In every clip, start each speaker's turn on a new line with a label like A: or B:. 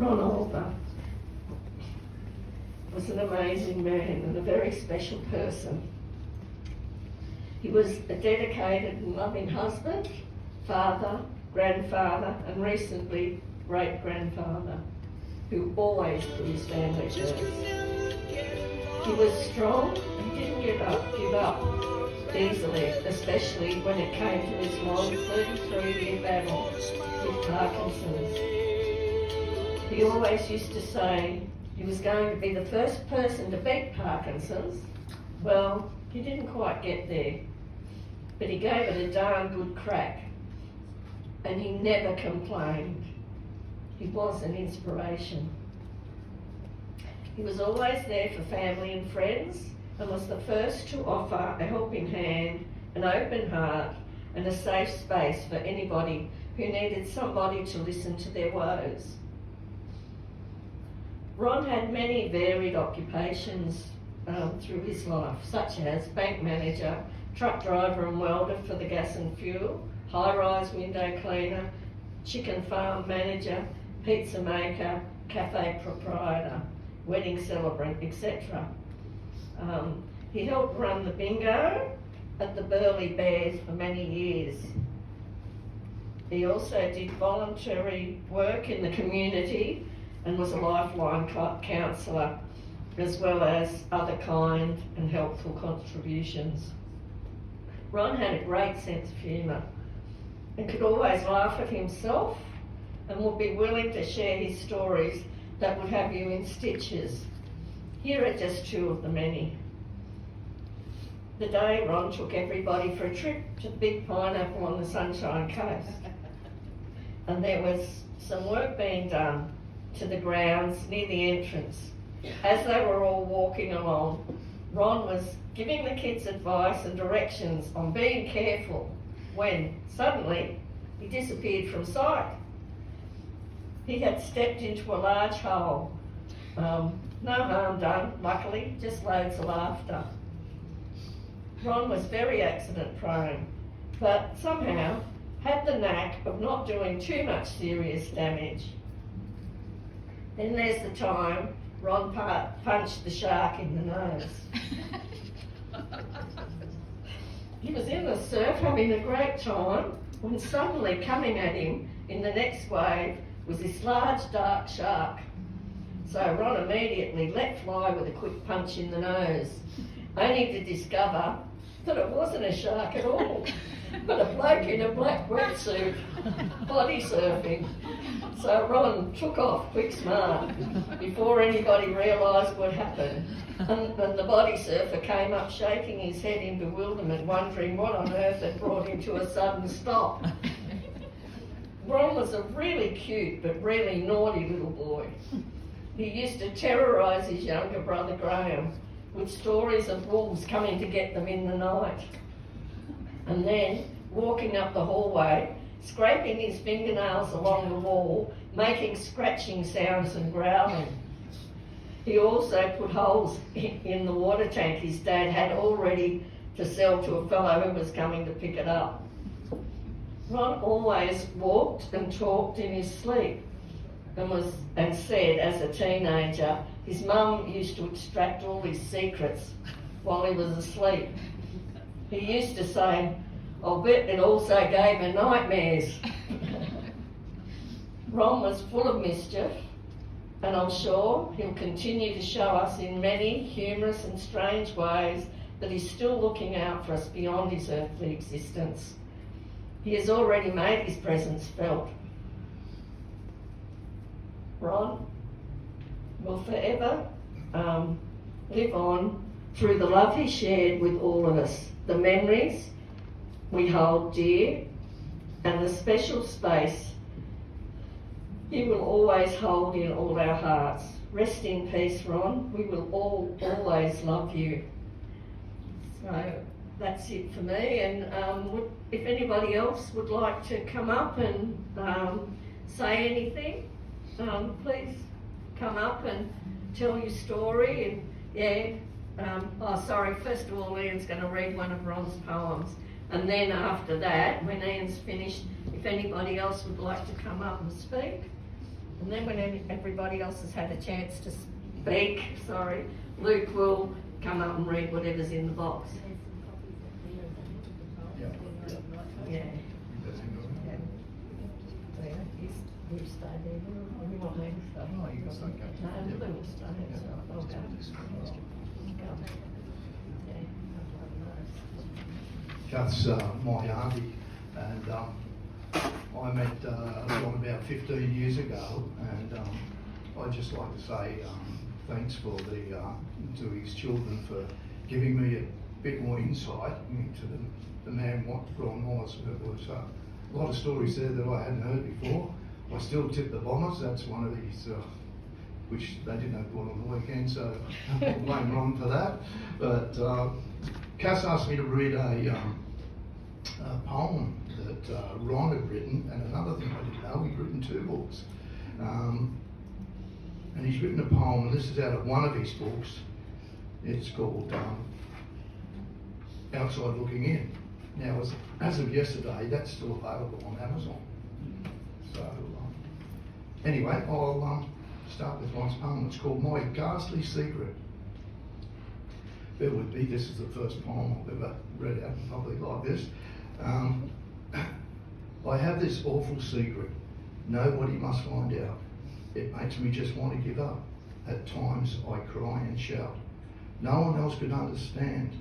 A: Ron Olver was an amazing man and a very special person. He was a dedicated and loving husband, father, grandfather, and recently great-grandfather, who always put his family first. He was strong and didn't give up easily, especially when it came to his long 33-year battle with Parkinson's. He always used to say he was going to be the first person to beat Parkinson's. Well, he didn't quite get there, but he gave it a darn good crack, and he never complained. He was an inspiration. He was always there for family and friends, and was the first to offer a helping hand, an open heart, and a safe space for anybody who needed somebody to listen to their woes. Ron had many varied occupations through his life, such as bank manager, truck driver and welder for the gas and fuel, high-rise window cleaner, chicken farm manager, pizza maker, cafe proprietor, wedding celebrant, etc. He helped run the bingo at the Burleigh Bears for many years. He also did voluntary work in the community and was a lifeline counsellor, as well as other kind and helpful contributions. Ron had a great sense of humour and could always laugh at himself and would be willing to share his stories that would have you in stitches. Here are just two of the many. The day Ron took everybody for a trip to the Big Pineapple on the Sunshine Coast, and there was some work being done to the grounds near the entrance. As they were all walking along, Ron was giving the kids advice and directions on being careful when suddenly he disappeared from sight. He had stepped into a large hole. No harm done, luckily, just loads of laughter. Ron was very accident prone, but somehow had the knack of not doing too much serious damage. Then there's the time Ron punched the shark in the nose. He was in the surf having a great time when suddenly coming at him in the next wave was this large dark shark. So Ron immediately let fly with a quick punch in the nose, only to discover that it wasn't a shark at all, but a bloke in a black wetsuit, body surfing. So Ron took off quick smart before anybody realised what happened. And the body surfer came up shaking his head in bewilderment, wondering what on earth had brought him to a sudden stop. Ron was a really cute but really naughty little boy. He used to terrorise his younger brother Graham with stories of wolves coming to get them in the night. And then, walking up the hallway, scraping his fingernails along the wall, making scratching sounds and growling. He also put holes in the water tank his dad had all ready to sell to a fellow who was coming to pick it up. Ron always walked and talked in his sleep and said as a teenager his mum used to extract all his secrets while he was asleep. He used to say, "I'll bet it also gave her nightmares." Ron was full of mischief, and I'm sure he'll continue to show us in many humorous and strange ways that he's still looking out for us beyond his earthly existence. He has already made his presence felt. Ron will forever live on through the love he shared with all of us, the memories we hold dear, and the special space he will always hold in all our hearts. Rest in peace, Ron. We will all always love you. So that's it for me, and if anybody else would like to come up and say anything, please come up and tell your story. And first of all, Ian's going to read one of Ron's poems, and then after that, when Ian's finished, if anybody else would like to come up and speak. And then when everybody else has had a chance to speak, Luke will come up and read whatever's in the box. Yeah. You stay there. You want me to stay?
B: No, you can stay.
A: No, I'm going to stay. So I'll go.
B: Kath's my auntie, and I met Ron about 15 years ago, and I'd just like to say thanks for to his children for giving me a bit more insight into the man what Ron was. It was a lot of stories there that I hadn't heard before. I still tip the Bombers. That's one of these, which they didn't have one on the weekend, so I blame Ron for that. But Cass asked me to read a poem that Ron had written, and another thing I didn't know, he'd written 2 books. And he's written a poem, and this is out of one of his books. It's called Outside Looking In. Now, as of yesterday, that's still available on Amazon. So, anyway, I'll start with Ron's poem. It's called My Ghastly Secret. Bear with me, this is the first poem I've ever read out in public like this. I have this awful secret. Nobody must find out. It makes me just want to give up. At times I cry and shout. No one else could understand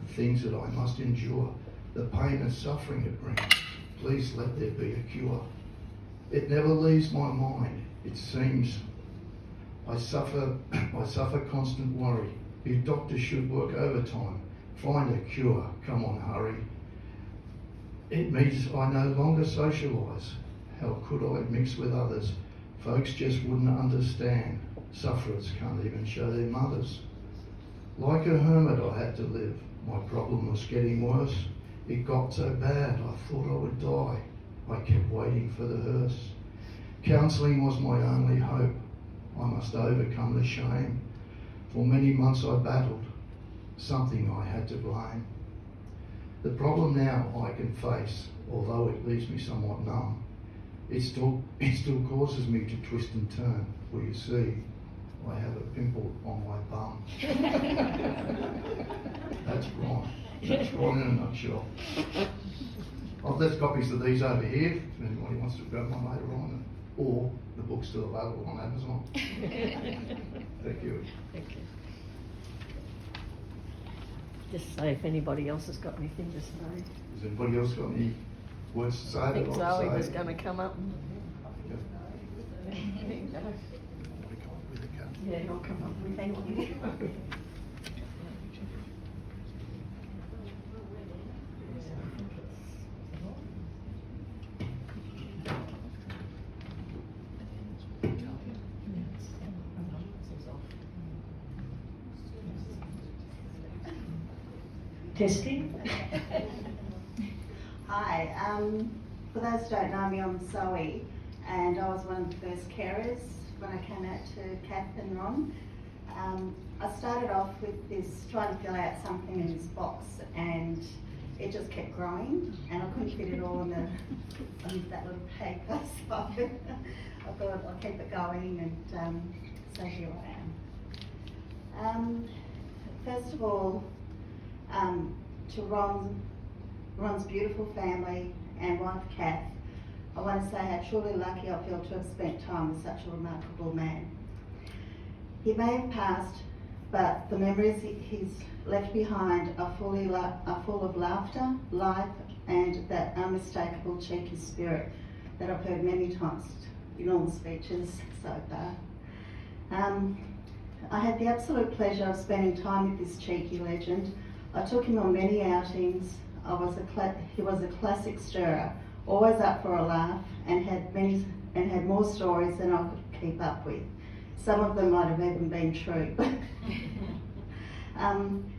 B: the things that I must endure, the pain and suffering it brings. Please let there be a cure. It never leaves my mind. It seems I suffer constant worry. You doctors should work overtime. Find a cure. Come on, hurry. It means I no longer socialise. How could I mix with others? Folks just wouldn't understand. Sufferers can't even show their mothers. Like a hermit I had to live. My problem was getting worse. It got so bad I thought I would die. I kept waiting for the hearse. Counselling was my only hope. I must overcome the shame. For many months I battled. Something I had to blame. The problem now I can face, although it leaves me somewhat numb. It still causes me to twist and turn. Well, you see, I have a pimple on my bum. That's Ron. That's Ron in a nutshell. I've left copies of these over here if anybody wants to grab one later on, or the book's still available on Amazon. Thank you.
A: Thank you. Just say if anybody else has got anything to say.
B: Has anybody else got any words to say?
A: I think
B: that
A: Zoe
B: I'll
A: was
B: say?
A: going to come up.
B: Yeah.
A: Yeah, I'll come up with thank you. Testing.
C: Hi, for those who don't know me, I'm Zoe, and I was one of the first carers when I came out to Kath and Ron. I started off with this, trying to fill out something in this box, and it just kept growing, and I couldn't fit it all in that little paper, so I thought I'll keep it going, and so here I am. First of all, to Ron's beautiful family and wife Kath, I want to say how truly lucky I feel to have spent time with such a remarkable man. He may have passed, but the memories he's left behind are full of laughter, life, and that unmistakable cheeky spirit that I've heard many times in all the speeches so far. I had the absolute pleasure of spending time with this cheeky legend. I took him on many outings. He was a classic stirrer, always up for a laugh, and had more stories than I could keep up with. Some of them might have even been true.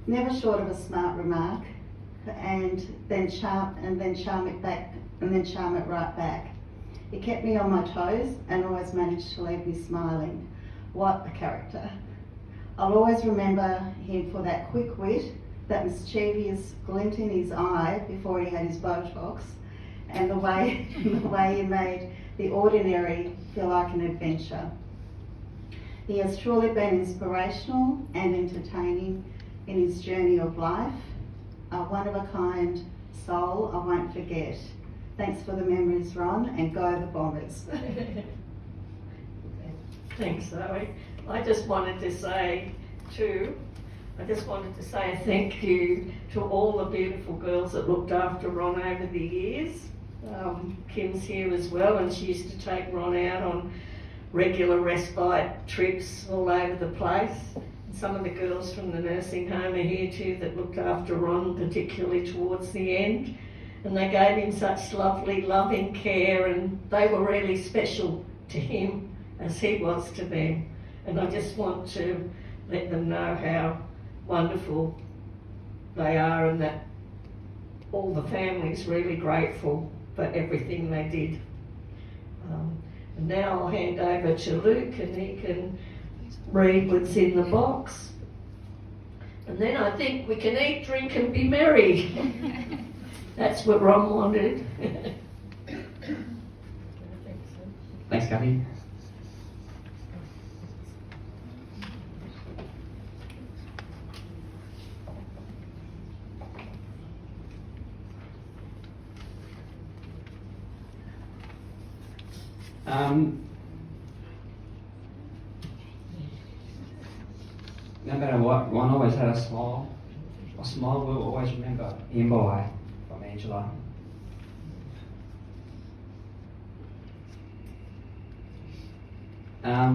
C: Never short of a smart remark, and then charm it right back. He kept me on my toes and always managed to leave me smiling. What a character. I'll always remember him for that quick wit, that mischievous glint in his eye before he had his Botox, and the way you made the ordinary feel like an adventure. He has truly been inspirational and entertaining in his journey of life. A one-of-a-kind soul I won't forget. Thanks for the memories, Ron, and go the Bombers.
A: Thanks, Zoe. I just wanted to say a thank you to all the beautiful girls that looked after Ron over the years. Kim's here as well, and she used to take Ron out on regular respite trips all over the place. And some of the girls from the nursing home are here too that looked after Ron, particularly towards the end. And they gave him such lovely, loving care, and they were really special to him as he was to them. And I just want to let them know how wonderful they are, and that all the family's really grateful for everything they did. And now I'll hand over to Luke, and he can read what's in the box. And then I think we can eat, drink and be merry. That's what Ron wanted.
D: Thanks, Kathy. No matter what, Ron always had a smile. A smile we'll always remember. In by from Angela.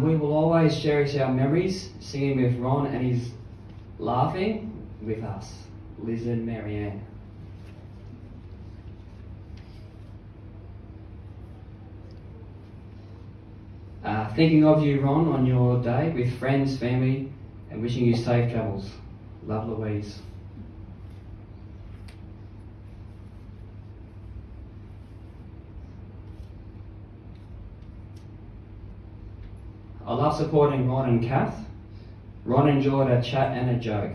D: We will always cherish our memories, singing with Ron, and he's laughing with us, Liz and Marianne. Thinking of you, Ron, on your day with friends, family, and wishing you safe travels. Love, Louise. I love supporting Ron and Kath. Ron enjoyed a chat and a joke.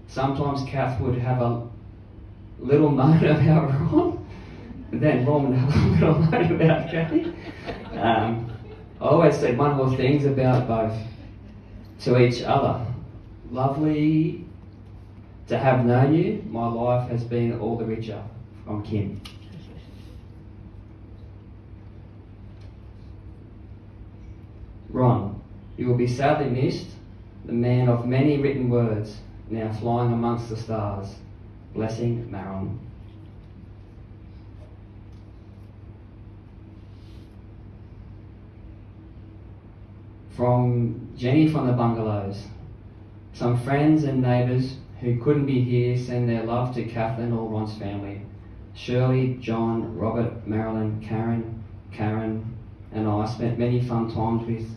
D: Sometimes Kath would have a little moan about Ron, and then Ron would have a little moan about Kathy. I always said wonderful things about both to each other. Lovely to have known you. My life has been all the richer. From Kim. Ron, you will be sadly missed, the man of many written words, now flying amongst the stars. Blessing, Maron. From Jenny from the Bungalows. Some friends and neighbours who couldn't be here send their love to Kathleen or Ron's family. Shirley, John, Robert, Marilyn, Karen and I spent many fun times with,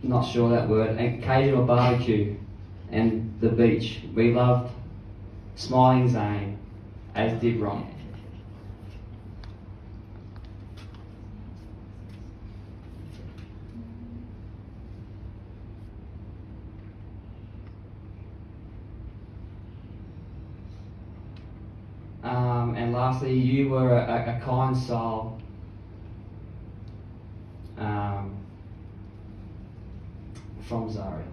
D: not sure that word, an occasional barbecue and the beach. We loved Smiling Zane, as did Ron. And lastly, you were a kind soul. From Zari.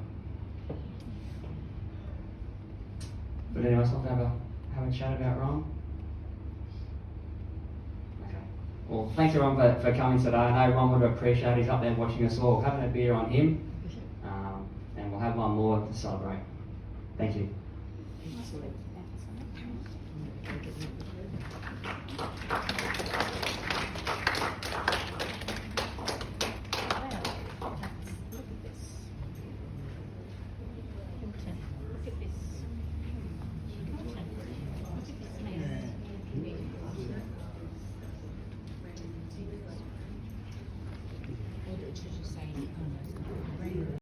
D: Would anyone else like to have a chat about Ron? Okay. Well, thanks everyone for coming today. I know Ron would appreciate. He's up there watching us all. Having a beer on him, and we'll have one more to celebrate. Thank you.